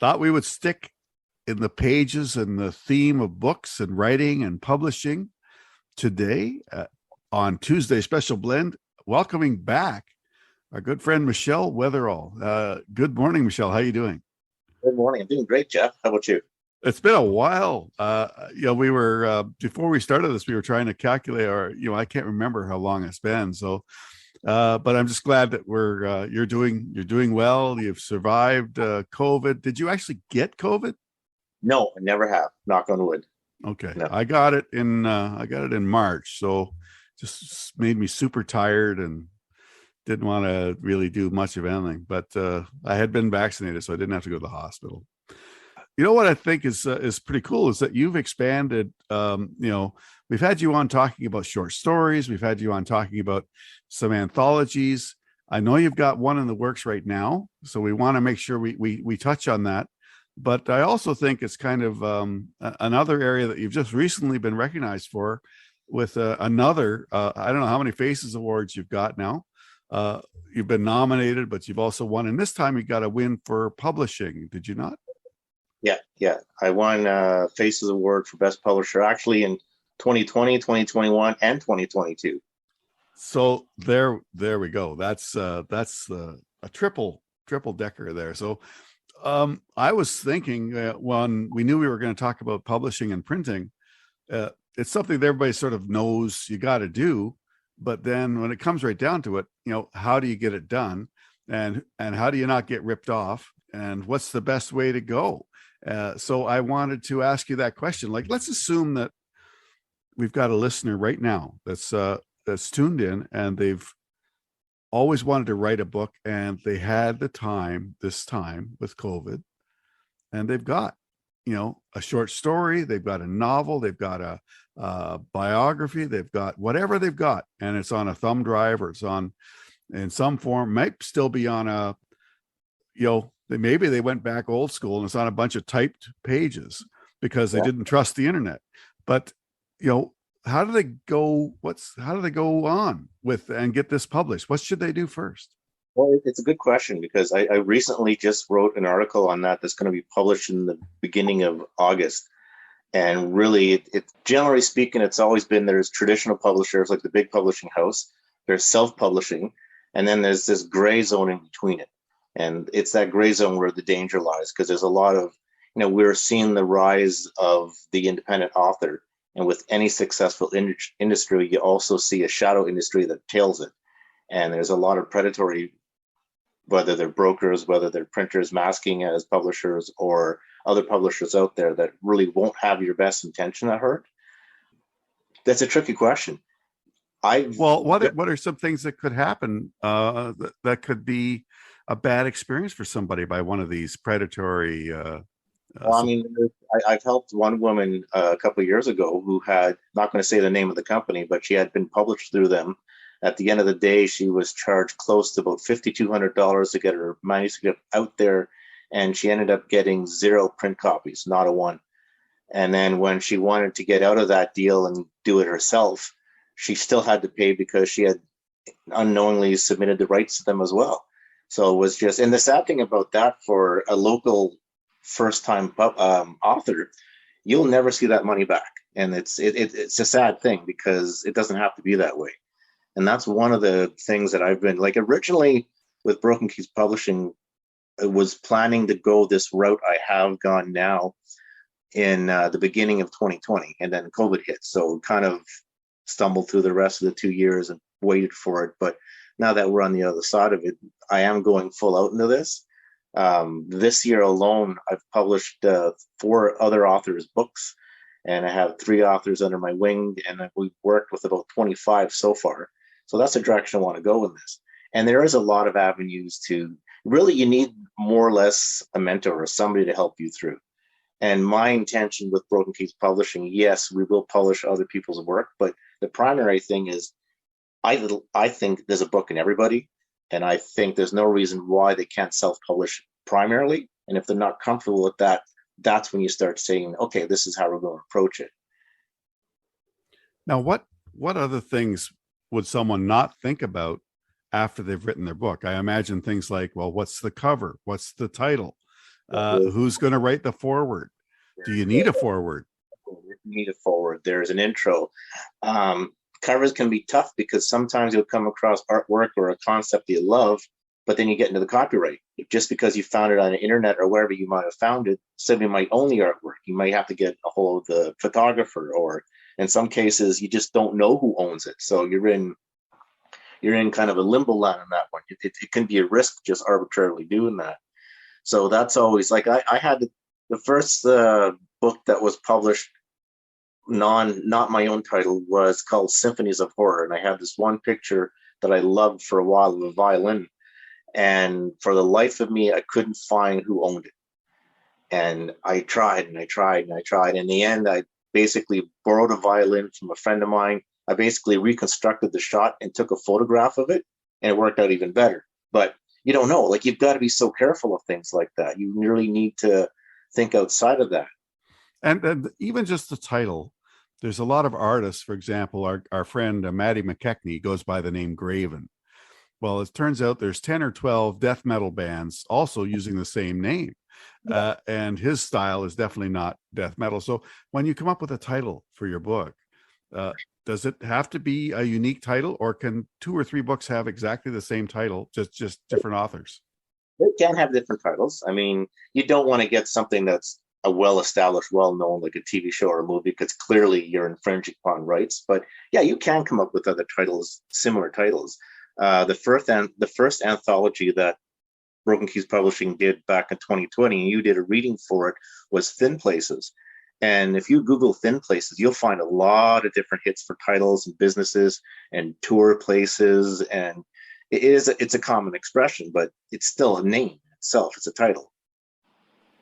thought we would stick in the pages and the theme of books and writing and publishing today on Tuesday Special Blend, welcoming back our good friend Michel Weatherall. Good morning, Michel. How are you doing? Good morning. I'm doing great, Jeff. How about you? It's been a while. We were before we started this, we were trying to calculate our, I can't remember how long it's been. So, but I'm just glad that you're doing well. You've survived COVID. Did you actually get COVID? No, I never have. Knock on wood. Okay, no. I got it in March, so just made me super tired and didn't want to really do much of anything. But I had been vaccinated, so I didn't have to go to the hospital. You know what I think is pretty cool is that you've expanded. We've had you on talking about short stories. We've had you on talking about some anthologies. I know you've got one in the works right now, so we want to make sure we touch on that. But I also think it's kind of another area that you've just recently been recognized for with another, I don't know how many Faces Awards you've got now. You've been nominated, but you've also won. And this time you got a win for publishing. Did you not? Yeah. I won Faces Award for Best Publisher actually in 2020, 2021, and 2022. So there we go. That's a triple decker there. So I was thinking when we knew we were going to talk about publishing and printing, it's something that everybody sort of knows you got to do. But then when it comes right down to it, how do you get it done? And how do you not get ripped off? And what's the best way to go? So I wanted to ask you that question. Like, let's assume that we've got a listener right now that's tuned in and they've always wanted to write a book and they had the time this time with COVID, and they've got, a short story, they've got a novel, they've got a biography, they've got whatever they've got, and it's on a thumb drive or it's on in some form, might still be on a, maybe they went back old school and it's on a bunch of typed pages because they didn't trust the internet. But, how do they go on with and get this published? What should they do first? Well, it's a good question because I recently just wrote an article on that's going to be published in the beginning of August. And really, it generally speaking, it's always been there's traditional publishers like the big publishing house, there's self-publishing, and then there's this gray zone in between it. And it's that gray zone where the danger lies because there's a lot of, we're seeing the rise of the independent author. And with any successful industry, you also see a shadow industry that tails it. And there's a lot of predatory, whether they're brokers, whether they're printers masking as publishers or other publishers out there that really won't have your best intention at heart. That's a tricky question. What are some things that could happen that could be a bad experience for somebody by one of these predatory I've helped one woman a couple of years ago who had, not going to say the name of the company, but she had been published through them. At the end of the day, she was charged close to about $5,200 to get her manuscript out there, and she ended up getting 0 print copies, not a one. And then when she wanted to get out of that deal and do it herself, she still had to pay because she had unknowingly submitted the rights to them as well. So it was just, and the sad thing about that for a local first-time author, you'll never see that money back, and it's a sad thing because it doesn't have to be that way. And that's one of the things that I've been like originally with Broken Keys Publishing. I was planning to go this route I have gone now in the beginning of 2020, and then COVID hit, so kind of stumbled through the rest of the 2 years and waited for it. But now that we're on the other side of it, I am going full out into this. This year alone, I've published 4 other authors' books, and I have 3 authors under my wing, and we've worked with about 25 so far. So that's the direction I want to go in this. And there is a lot of avenues to really, you need more or less a mentor or somebody to help you through. And my intention with Broken Keys Publishing, yes, we will publish other people's work, but the primary thing is I think there's a book in everybody. And I think there's no reason why they can't self-publish primarily. And if they're not comfortable with that, that's when you start saying, okay, this is how we're going to approach it. Now, what other things would someone not think about after they've written their book? I imagine things like, well, what's the cover? What's the title? Who's going to write the foreword? Do you need a foreword? You need a forward. There's an intro. Covers can be tough because sometimes you'll come across artwork or a concept you love, but then you get into the copyright. Just because you found it on the internet or wherever you might have found it, somebody might own the artwork. You might have to get a hold of the photographer, or in some cases, you just don't know who owns it. So you're in kind of a limbo land on that one. It can be a risk just arbitrarily doing that. So that's always like I had the first book that was published, not my own title, was called Symphonies of Horror, and I had this one picture that I loved for a while of a violin, and for the life of me, I couldn't find who owned it. And I tried and I tried and I tried. In the end, I basically borrowed a violin from a friend of mine. I basically reconstructed the shot and took a photograph of it, and it worked out even better. But you don't know, like, you've got to be so careful of things like that. You really need to think outside of that. And even just the title, there's a lot of artists, for example, our friend Maddie McKechnie goes by the name Graven. Well, it turns out there's 10 or 12 death metal bands also using the same name. And his style is definitely not death metal. So when you come up with a title for your book, does it have to be a unique title, or can 2 or 3 books have exactly the same title, just different authors? They can have different titles. I mean, you don't want to get something that's a well-established, well-known, like a TV show or a movie, because clearly you're infringing upon rights. But yeah, you can come up with other titles, similar titles. The first anthology that Broken Keys Publishing did back in 2020, and you did a reading for it, was Thin Places. And if you Google Thin Places, you'll find a lot of different hits for titles and businesses and tour places. And it's a common expression, but it's still a name itself. It's a title.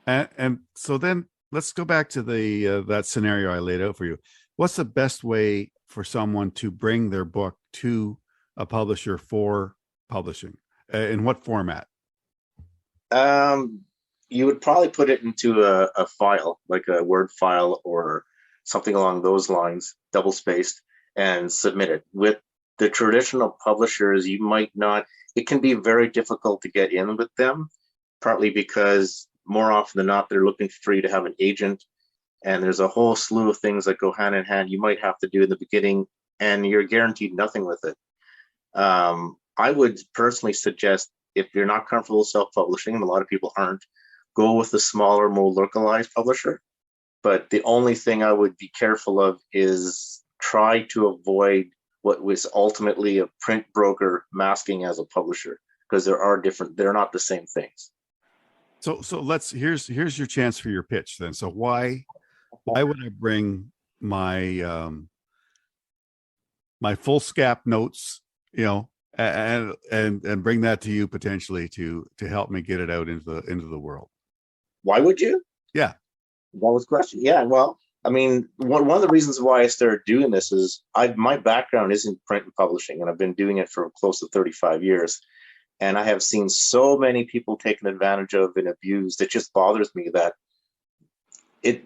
And so then let's go back to the that scenario I laid out for you. What's the best way for someone to bring their book to a publisher for publishing? In what format? You would probably put it into a file, like a Word file or something along those lines, double spaced, and submit it. With the traditional publishers, you might not, it can be very difficult to get in with them, partly because more often than not, they're looking for you to have an agent. And there's a whole slew of things that go hand in hand you might have to do in the beginning, and you're guaranteed nothing with it. I would personally suggest, if you're not comfortable self-publishing, and a lot of people aren't, go with a smaller, more localized publisher. But the only thing I would be careful of is try to avoid what was ultimately a print broker masking as a publisher, because they're not the same things. So here's your chance for your pitch then. So why would I bring my my foolscap notes, and bring that to you potentially to help me get it out into the world? Why would you? Yeah. That was the question. Yeah, well, I mean, one of the reasons why I started doing this is my background isn't print and publishing, and I've been doing it for close to 35 years. And I have seen so many people taken advantage of and abused. It just bothers me that it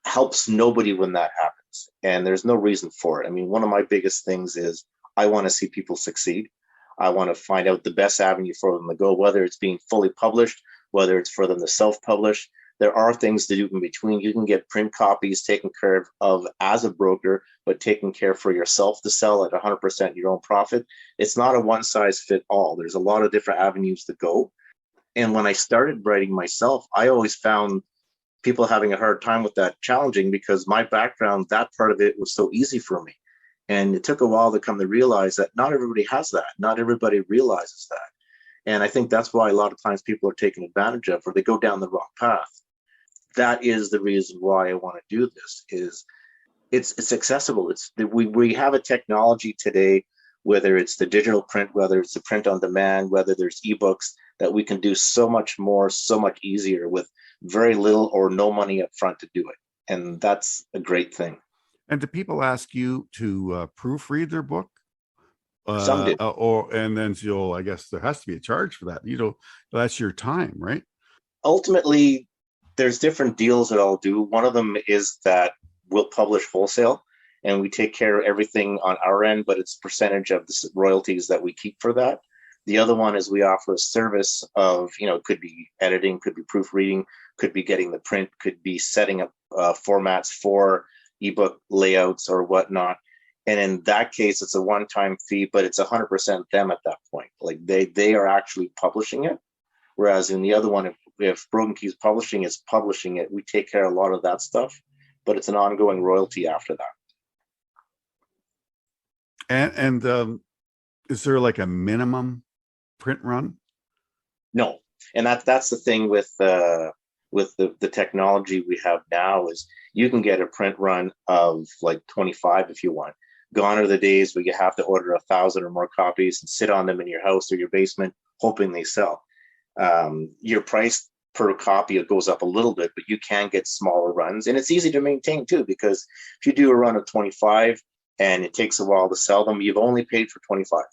helps nobody when that happens. And there's no reason for it. I mean, one of my biggest things is I want to see people succeed. I want to find out the best avenue for them to go, whether it's being fully published, whether it's for them to self-publish. There are things to do in between. You can get print copies taken care of as a broker, but taking care for yourself to sell at 100% your own profit. It's not a one-size-fit-all. There's a lot of different avenues to go. And when I started writing myself, I always found people having a hard time with that, challenging, because my background, that part of it was so easy for me. And it took a while to come to realize that not everybody has that. Not everybody realizes that. And I think that's why a lot of times people are taken advantage of, or they go down the wrong path. That is the reason why I want to do this. Is it's accessible. We have a technology today, whether it's the digital print, whether it's the print on demand, whether there's ebooks, that we can do so much more, so much easier with very little or no money up front to do it. And that's a great thing. And do people ask you to proofread their book? Some do. And then I guess there has to be a charge for that. That's your time, right? Ultimately, there's different deals that I'll do. One of them is that we'll publish wholesale, and we take care of everything on our end, but it's a percentage of the royalties that we keep for that. The other one is we offer a service of, it could be editing, could be proofreading, could be getting the print, could be setting up formats for ebook layouts or whatnot. And in that case, it's a one-time fee, but it's 100% them at that point. Like they are actually publishing it. Whereas in the other one, if Broken Keys Publishing is publishing it, we take care of a lot of that stuff, but it's an ongoing royalty after that. And is there like a minimum print run? No, and that's the thing with the technology we have now is you can get a print run of like 25 if you want. Gone are the days where you have to order 1,000 or more copies and sit on them in your house or your basement hoping they sell. Your price per copy goes up a little bit, but you can get smaller runs, and it's easy to maintain too, because if you do a run of 25 and it takes a while to sell them, you've only paid for 25.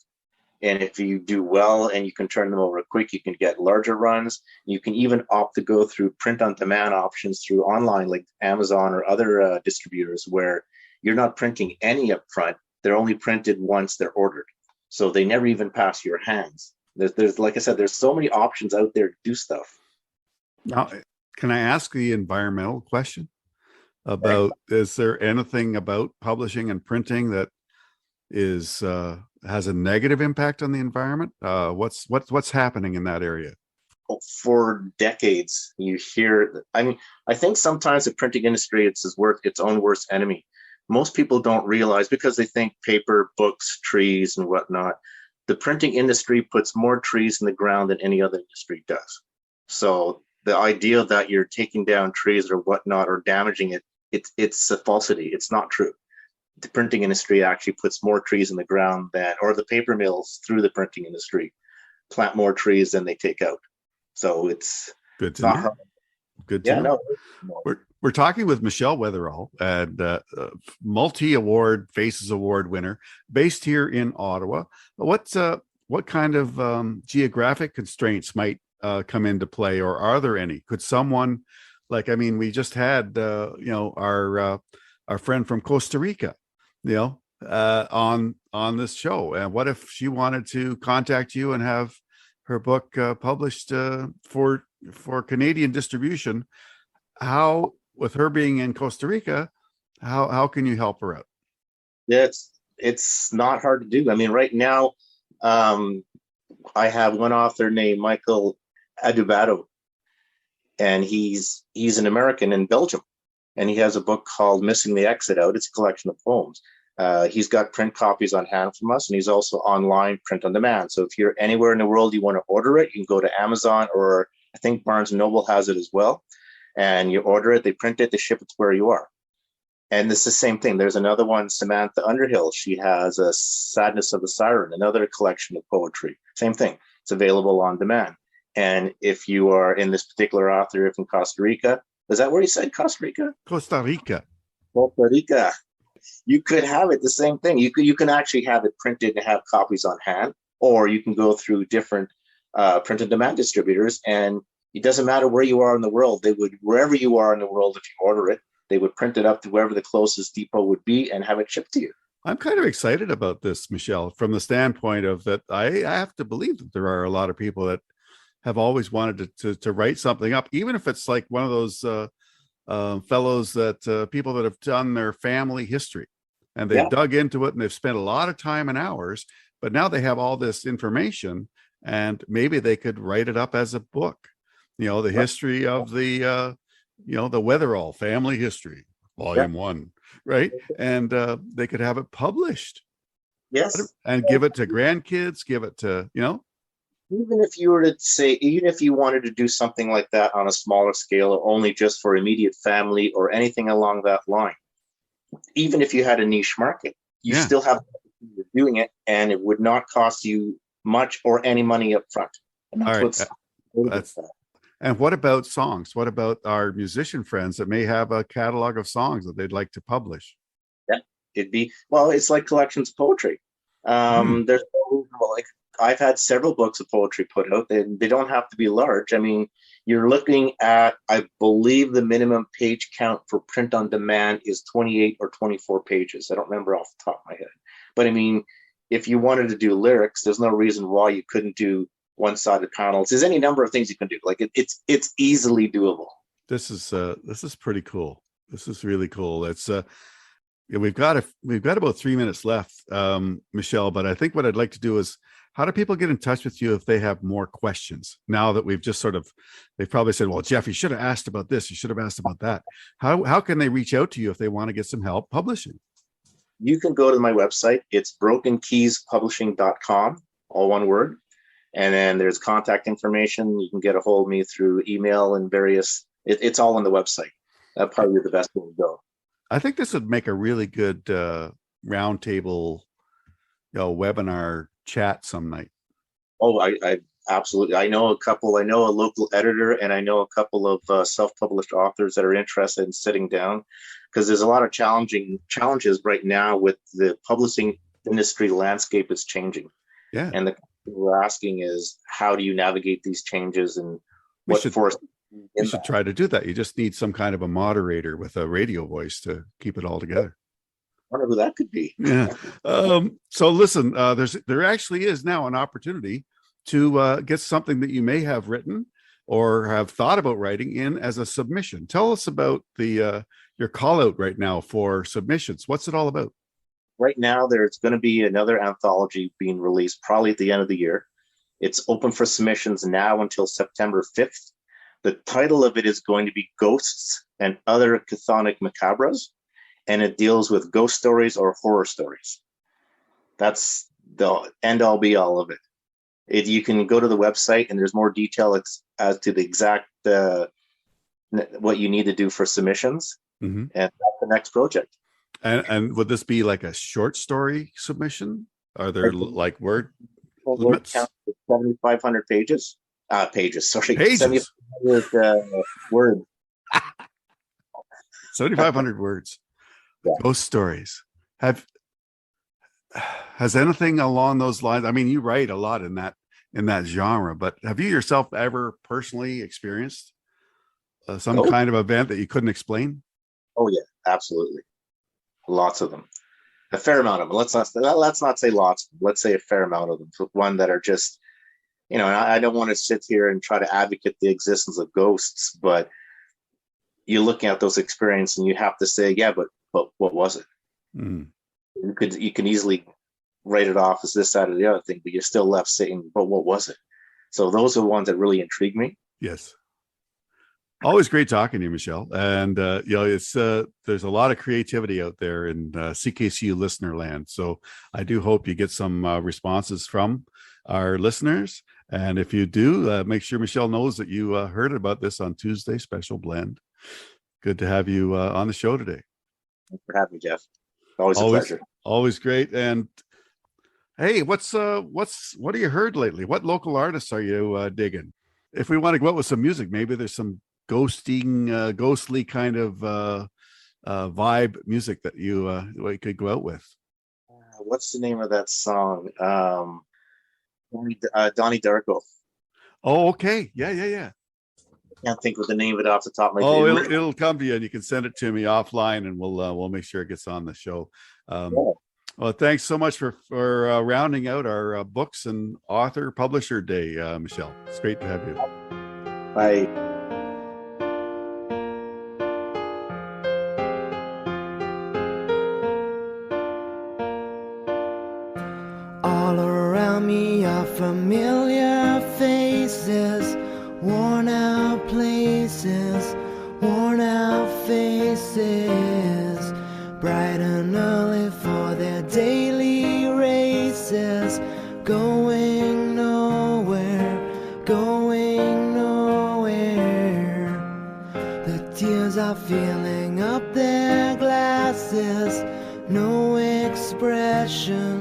And if you do well and you can turn them over quick, you can get larger runs. You can even opt to go through print on demand options through online like Amazon or other distributors, where you're not printing any up front. They're only printed once they're ordered. So they never even pass your hands. There's like I said, there's so many options out there to do stuff. Now, can I ask the environmental question about, is there anything about publishing and printing that is has a negative impact on the environment? What's happening in that area? For decades, you hear, I think sometimes the printing industry, it's its own worst enemy. Most people don't realize, because they think paper, books, trees, and whatnot. The printing industry puts more trees in the ground than any other industry does. So the idea that you're taking down trees or whatnot or damaging it, it's a falsity. It's not true. The printing industry actually puts more trees in the ground or the paper mills through the printing industry plant more trees than they take out. So it's good to know. Good to know. No. We're talking with Michel Weatherall, and multi-award Faces Award winner, based here in Ottawa. What kind of geographic constraints might come into play, or are there any? Could someone, we just had our friend from Costa Rica, on this show, and what if she wanted to contact you and have her book published for Canadian distribution? How, with her being in Costa Rica, how can you help her out? Yeah, it's not hard to do. Right now, I have one author named Michael Adubato, and he's an American in Belgium, and he has a book called Missing the Exit out. It's a collection of poems. He's got print copies on hand from us, and he's also online print on demand. So if you're anywhere in the world you want to order it, you can go to Amazon, or I think Barnes & Noble has it as well. And you order it, they print it, they ship it to where you are. And it's the same thing. There's another one, Samantha Underhill. She has a Sadness of the Siren, another collection of poetry. Same thing. It's available on demand. And if you are in this particular author, if in Costa Rica, is that where you said Costa Rica? Costa Rica. Costa Rica. You could have it the same thing. You can actually have it printed and have copies on hand, or you can go through different print on demand distributors, and it doesn't matter where you are in the world. They would, wherever you are in the world, if you order it, they would print it up to wherever the closest depot would be and have it shipped to you. I'm kind of excited about this, Michel, from the standpoint of that I have to believe that there are a lot of people that have always wanted to write something up, even if it's like one of those fellows that people that have done their family history and they've dug into it and they've spent a lot of time and hours, but now they have all this information and maybe they could write it up as a book. The history of the Weatherall family history, volume 1, right? And they could have it published. Yes. And give it to grandkids, give it to, Even if you were to say, even if you wanted to do something like that on a smaller scale, or only just for immediate family or anything along that line, even if you had a niche market, you still have doing it, and it would not cost you much or any money up front. And that's And what about songs? What about our musician friends that may have a catalog of songs that they'd like to publish? Yeah, it's like collections of poetry. There's I've had several books of poetry put out. They don't have to be large. You're looking at, I believe the minimum page count for print on demand is 28 or 24 pages. I don't remember off the top of my head. But if you wanted to do lyrics, there's no reason why you couldn't do one-sided panels. There's any number of things you can do. Like it's easily doable. This is pretty cool. This is really cool. It's yeah, we've got about 3 minutes left, Michel. But I think what I'd like to do is, how do people get in touch with you if they have more questions? Now that we've just they've probably said, well, Jeff, you should have asked about this. You should have asked about that. How can they reach out to you if they want to get some help publishing? You can go to my website. It's brokenkeyspublishing.com, all one word. And then there's contact information. You can get a hold of me through email and various, it's all on the website. That'd probably be the best way to go. I think this would make a really good roundtable, webinar chat some night. Oh, I absolutely. I know a local editor, and I know a couple of self-published authors that are interested in sitting down, because there's a lot of challenges right now with the publishing industry. Landscape is changing. Yeah. And the question we're asking is, how do you navigate these changes, and what force? You should try to do that. You just need some kind of a moderator with a radio voice to keep it all together. I wonder who that could be. Yeah. So listen, there actually is now an opportunity to get something that you may have written or have thought about writing in as a submission. Tell us about your call out right now for submissions. What's it all about? Right now, there's going to be another anthology being released probably at the end of the year. It's open for submissions now until September 5th. The title of it is going to be Ghosts and Other Chthonic Macabres, and it deals with ghost stories or horror stories. That's the end-all be-all of it. You can go to the website, and there's more detail as to the exact what you need to do for submissions, and that's the next project. And would this be like a short story submission? Are there like word limits? 7,500 pages. Pages. 7,500 words. 7,500 words. Yeah. Ghost stories. Has anything along those lines? I mean, you write a lot in that genre, but have you yourself ever personally experienced some kind of event that you couldn't explain? Oh yeah, absolutely. Lots of them. A fair amount of them. Let's not say lots. Let's say a fair amount of them. One that are just, and I don't want to sit here and try to advocate the existence of ghosts, but you're looking at those experiences and you have to say, yeah, but what was it? Mm. You can easily write it off as this, that, or the other thing, but you're still left saying, but what was it? So those are the ones that really intrigue me. Yes. Always great talking to you, Michel. And it's there's a lot of creativity out there in CKCU listener land. So I do hope you get some responses from our listeners. And if you do, make sure Michel knows that you heard about this on Tuesday Special Blend. Good to have you on the show today. Thanks for having me, Jeff. Always a pleasure. Always great. And hey, what have you heard lately? What local artists are you digging? If we want to go out with some music, maybe there's some ghostly kind of vibe music that you could go out with. What's the name of that song? Donnie Darko. Oh, okay. Yeah. I can't think of the name of it off the top of my head. Oh, it'll come to you, and you can send it to me offline, and we'll make sure it gets on the show. Well, thanks so much for rounding out our books and author publisher day, Michel. It's great to have you. Bye. All around me are familiar faces, worn out places, worn out faces, bright and early for their daily races, going nowhere, going nowhere. The tears are filling up their glasses, no expression,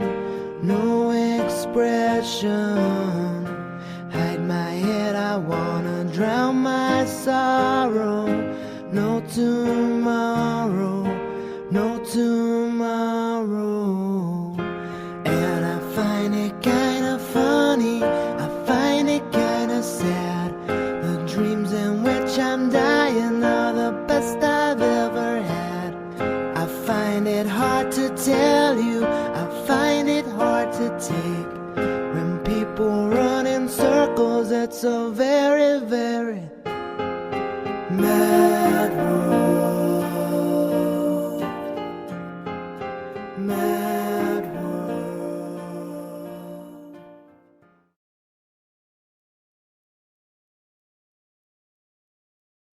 no expression. Hide my head, I wanna drown my sorrow. No tomorrow, no tomorrow. And I find it kinda funny, I find it kinda sad. The dreams in which I'm dying are the best I've ever had. I find it hard to tell you, I find it hard to Mad